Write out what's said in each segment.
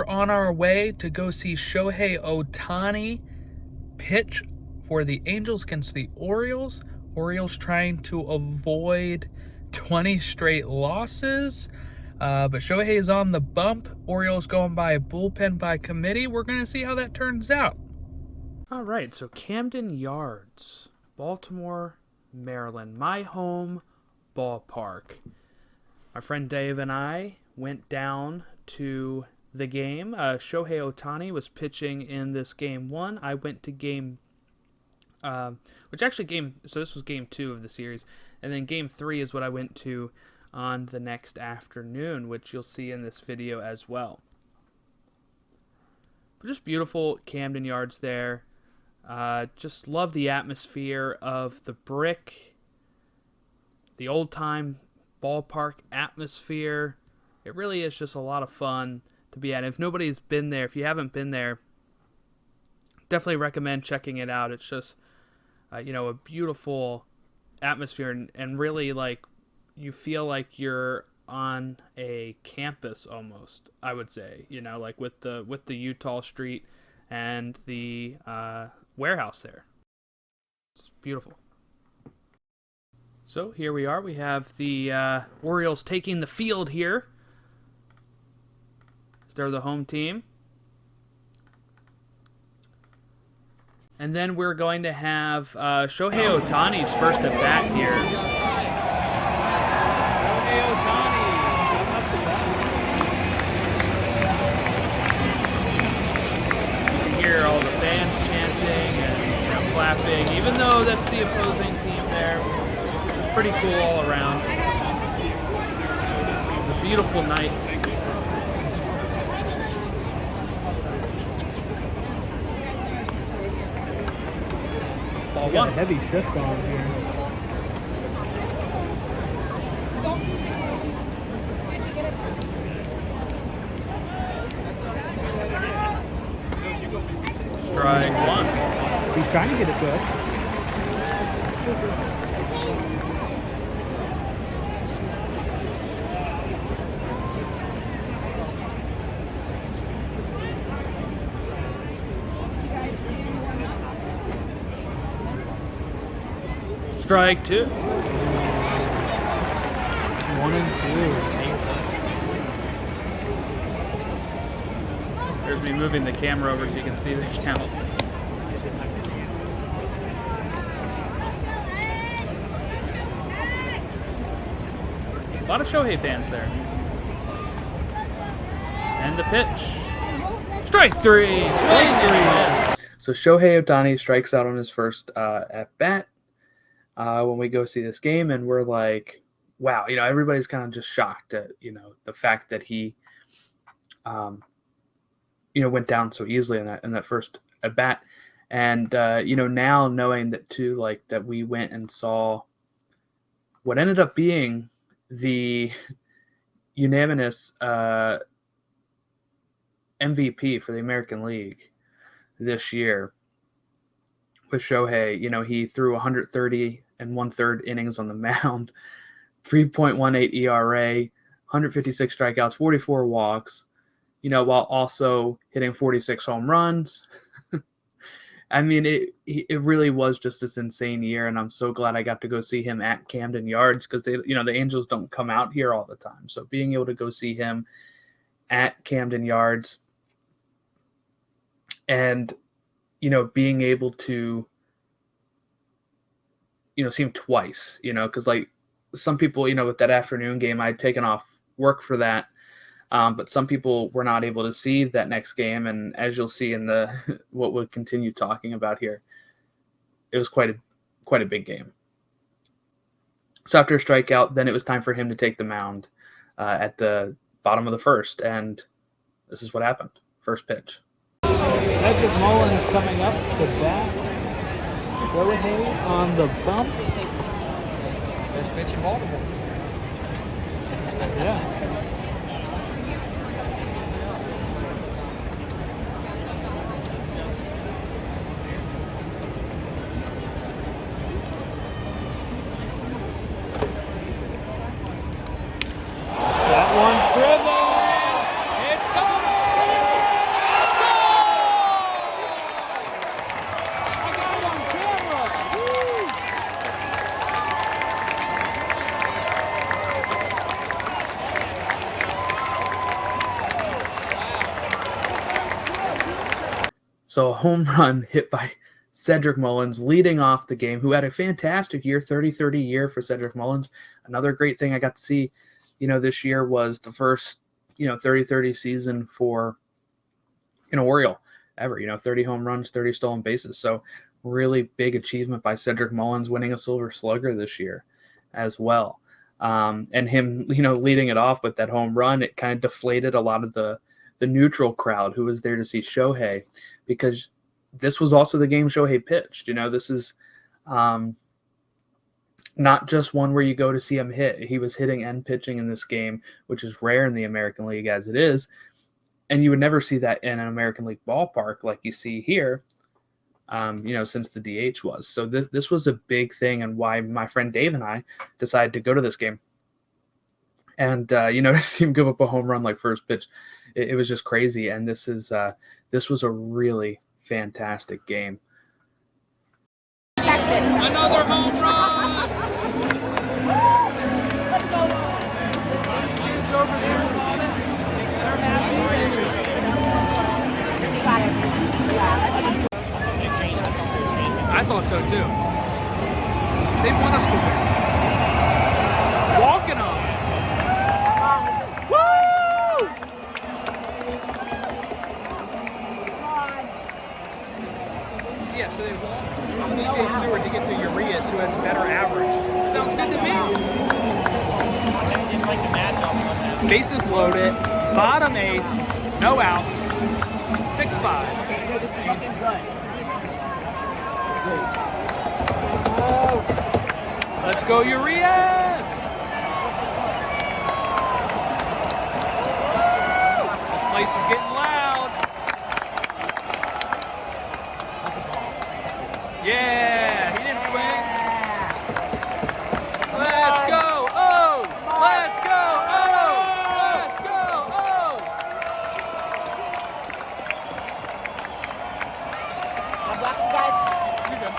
we're on our way to go see Shohei Ohtani pitch for the Angels against the Orioles. Orioles trying to avoid 20 straight losses. But Shohei is on the bump. Orioles going by a bullpen by committee. We're going to see how that turns out. All right, so Camden Yards, Baltimore, Maryland, my home ballpark. My friend Dave and I went down to the game. Shohei Ohtani was pitching in this game 1. I went to game, so this was game 2 of the series. And then game 3 is what I went to on the next afternoon, which you'll see in this video as well. But just beautiful Camden Yards there. Just love the atmosphere of the brick, the old-time ballpark atmosphere. It really is just a lot of fun to be at. If nobody's been there, if you haven't been there, definitely recommend checking it out. It's just, a beautiful atmosphere, and really, like, you feel like you're on a campus almost, I would say, like with the Utah Street and the warehouse there. It's beautiful. So here we are. We have the Orioles taking the field here. They're the home team. And then we're going to have Shohei Ohtani's first at bat here. Shohei Ohtani up the bat. You can hear all the fans chanting and clapping, even though that's the opposing team there. Which is pretty cool all around. It's a beautiful night. We got a heavy shift on here. Strike 1. He's trying to get it to us. Strike 2. 1 and 2. There's me moving the camera over so you can see the count. A lot of Shohei fans there. And the pitch. Strike 3. Swing and miss. So Shohei Ohtani strikes out on his first at bat. When we go see this game, and we're like, wow, everybody's kind of just shocked at, the fact that he, went down so easily in that first at bat. And, now knowing that too, like that we went and saw what ended up being the unanimous MVP for the American League this year with Shohei. He threw 130 and 1/3 innings on the mound, 3.18 ERA, 156 strikeouts, 44 walks, while also hitting 46 home runs. I mean, it really was just this insane year, and I'm so glad I got to go see him at Camden Yards because the Angels don't come out here all the time. So being able to go see him at Camden Yards and, being able to see him twice, because like some people, with that afternoon game, I'd taken off work for that. But some people were not able to see that next game. And as you'll see in what we'll continue talking about here, it was quite a big game. So after a strikeout, then it was time for him to take the mound at the bottom of the first. And this is what happened. First pitch. Cedric Mullins coming up to bat. Shohei on the bump. First pitch in Baltimore. Yeah. That one's driven. It's gone. So a home run hit by Cedric Mullins leading off the game, who had a fantastic year, 30-30 year for Cedric Mullins. Another great thing I got to see, this year was the first, 30-30 season for an Oriole ever, 30 home runs, 30 stolen bases. So really big achievement by Cedric Mullins, winning a Silver Slugger this year as well. And him, leading it off with that home run, it kind of deflated a lot of the neutral crowd who was there to see Shohei, because this was also the game Shohei pitched. This is not just one where you go to see him hit. He was hitting and pitching in this game, which is rare in the American League as it is. And you would never see that in an American League ballpark like you see here, since the DH was. So this was a big thing, and why my friend Dave and I decided to go to this game. And, to see him give up a home run like first pitch, it was just crazy. And this was a really fantastic game. Another home run! I thought so too. They want us to win. Walking on. Woo! Yeah, so they walk from DJ Stewart to get to Urias, who has a better average. Sounds good to me. Bases loaded, bottom eighth, no outs, 6-5. Let's go, Urias! This place is getting loud. Yeah, he didn't swing. Let's go, O's! Let's go, O's! Let's go, O's! I'm blocking, guys. You go.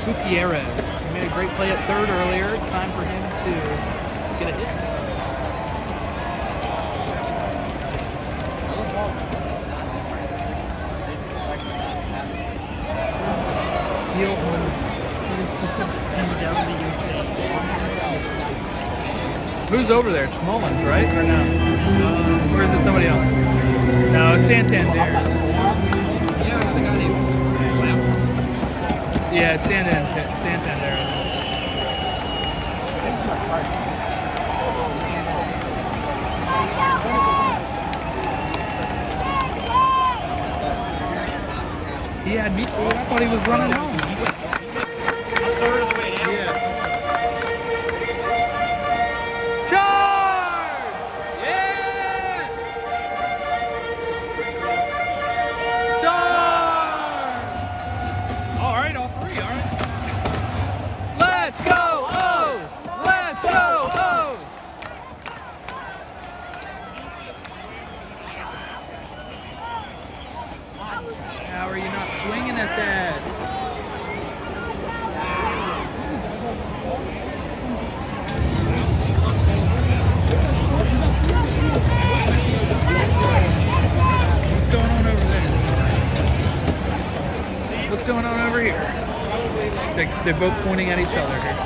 Gutierrez. He made a great play at third earlier. It's time for him to get a hit. Steal home. Who's over there? It's Mullins, right? Or no? Or is it somebody else? No, it's Santander. Yeah, it's the guy named Slam. Yeah, Santander. He had me fooled. I thought he was running home. A third of the way down. Yeah. Charge! Yeah! Charge! All right, all three, all right. Let's go, O's! Let's go, O's! How are you not swinging at that? What's going on over there? What's going on over here? They're both pointing at each other here.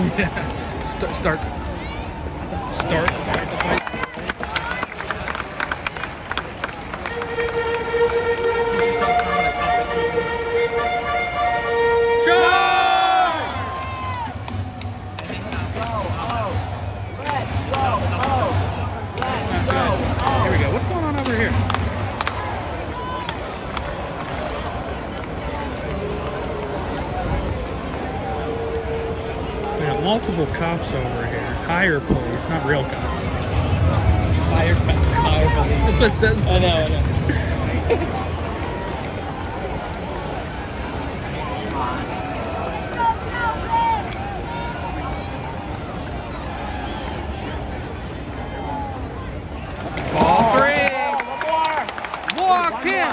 Yeah. Start. Here we go. What's going on over here? We have multiple cops over here. Higher police, not real cops. Higher police. That's what it says. I know. Ball three. Walked in.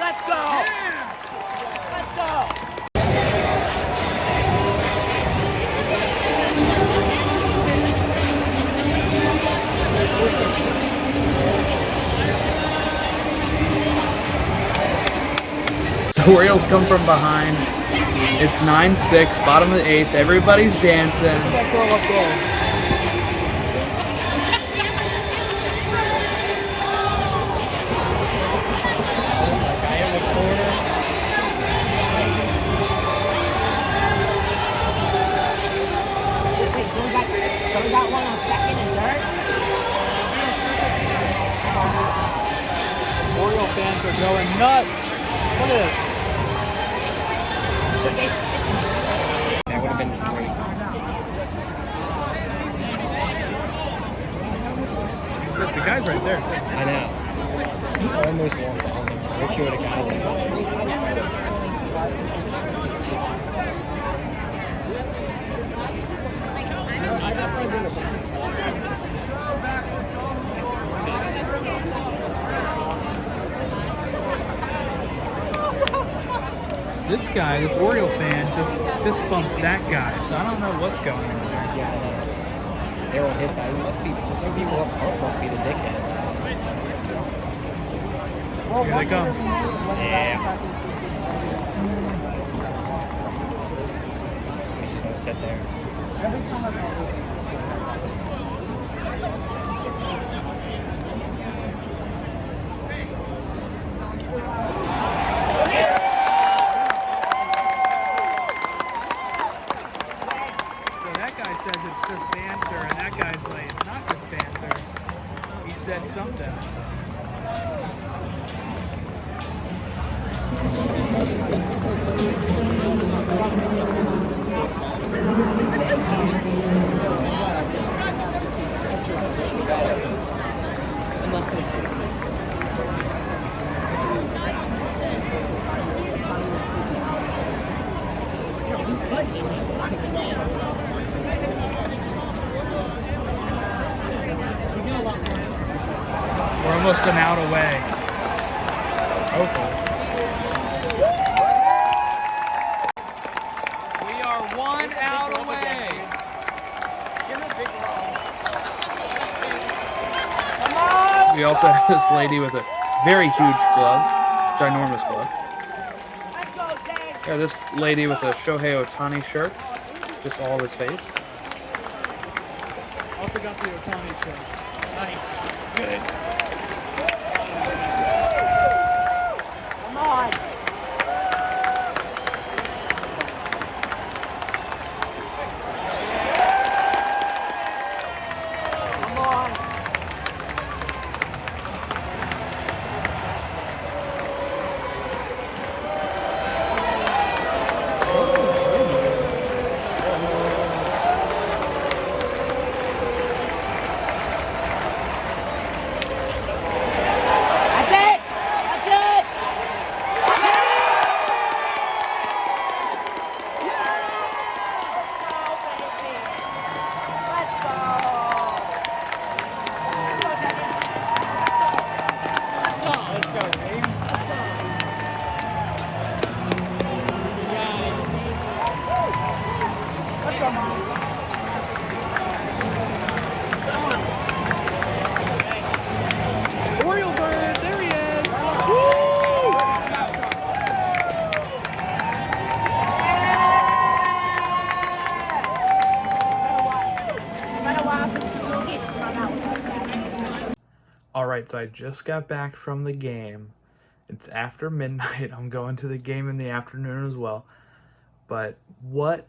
Let's go! Let's go! The Orioles come from behind. It's 9-6, bottom of the 8th. Everybody's dancing. That girl up there. We got one on second and third. Oriole fans are going nuts. What is? That would have been great. Look, the guy's right there. I know. He almost walked on him. I wish he would have got it. This guy, this Oriole fan, just fist bumped that guy. So I don't know what's going on there. Yeah, I know. They're on his side. It must be the two people up front must be the dickheads. Here they come. Yeah. He's just gonna sit there. Says it's just banter, and that guy's like, it's not just banter. He said something. We're almost an out away. Hopefully. We are 1 out away. We also have this lady with a very huge glove, ginormous glove. Yeah, this lady with a Shohei Ohtani shirt, just all of his face. Also got the Ohtani shirt. Nice. Good. Come on. Come on. That's right, so I just got back from the game. It's after midnight. I'm going to the game in the afternoon as well. But what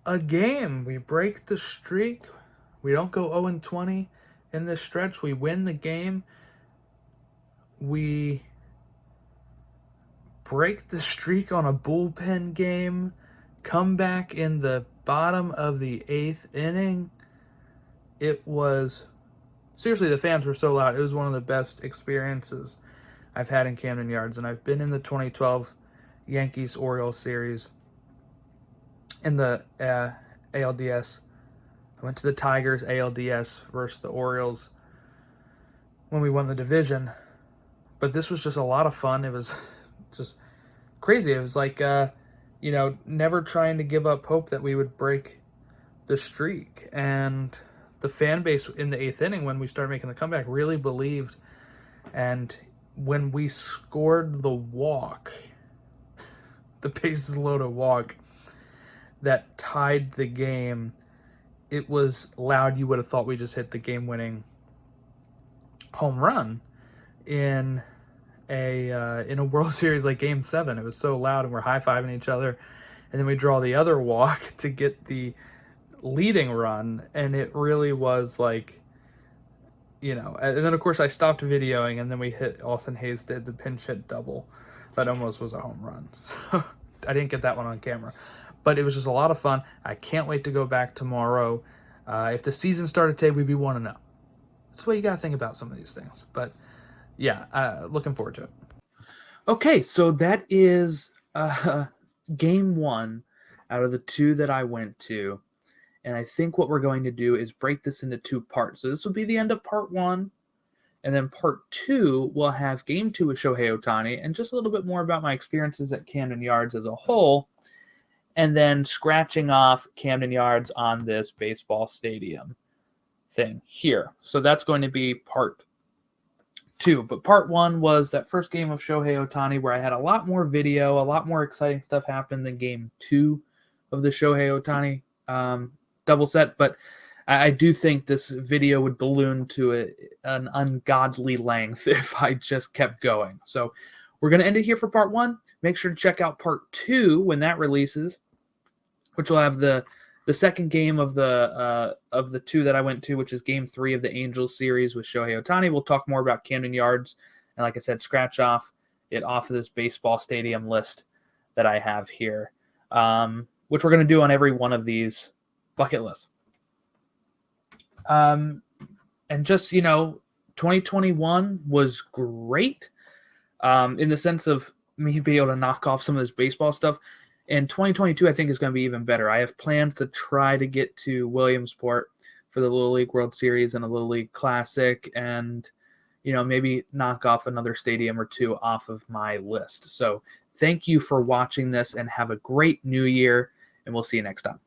a game. We break the streak. We don't go 0-20 in this stretch. We win the game. We break the streak on a bullpen game. Come back in the bottom of the 8th inning. It was... Seriously, the fans were so loud. It was one of the best experiences I've had in Camden Yards. And I've been in the 2012 Yankees-Orioles series in the ALDS. I went to the Tigers ALDS versus the Orioles when we won the division. But this was just a lot of fun. It was just crazy. It was like, never trying to give up hope that we would break the streak. And the fan base in the 8th inning, when we started making the comeback, really believed. And when we scored the walk, the bases loaded walk that tied the game, it was loud. You would have thought we just hit the game-winning home run in a World Series like Game 7. It was so loud, and we're high-fiving each other. And then we draw the other walk to get the leading run, and it really was like, and then of course I stopped videoing, and then we hit, Austin Hayes did the pinch hit double that almost was a home run. So I didn't get that one on camera, but it was just a lot of fun. I can't wait to go back tomorrow. If the season started today, we'd be 1-0. That's the way you gotta think about some of these things. But yeah, looking forward to it. Okay, so that is game 1 out of the 2 that I went to. And I think what we're going to do is break this into 2 parts. So this will be the end of part 1. And then part 2, we'll have game 2 with Shohei Ohtani and just a little bit more about my experiences at Camden Yards as a whole. And then scratching off Camden Yards on this baseball stadium thing here. So that's going to be part 2. But part 1 was that first game of Shohei Ohtani, where I had a lot more video, a lot more exciting stuff happened than game 2 of the Shohei Ohtani double set, but I do think this video would balloon to an ungodly length if I just kept going. So we're going to end it here for part 1. Make sure to check out part 2 when that releases, which will have the second game of the 2 that I went to, which is game 3 of the Angels series with Shohei Ohtani. We'll talk more about Camden Yards, and like I said, scratch off of this baseball stadium list that I have here, which we're going to do on every one of these bucket lists. And just, 2021 was great in the sense of me being able to knock off some of this baseball stuff. And 2022, I think, is going to be even better. I have plans to try to get to Williamsport for the Little League World Series and a Little League Classic, and, maybe knock off another stadium or 2 off of my list. So thank you for watching this, and have a great new year, and we'll see you next time.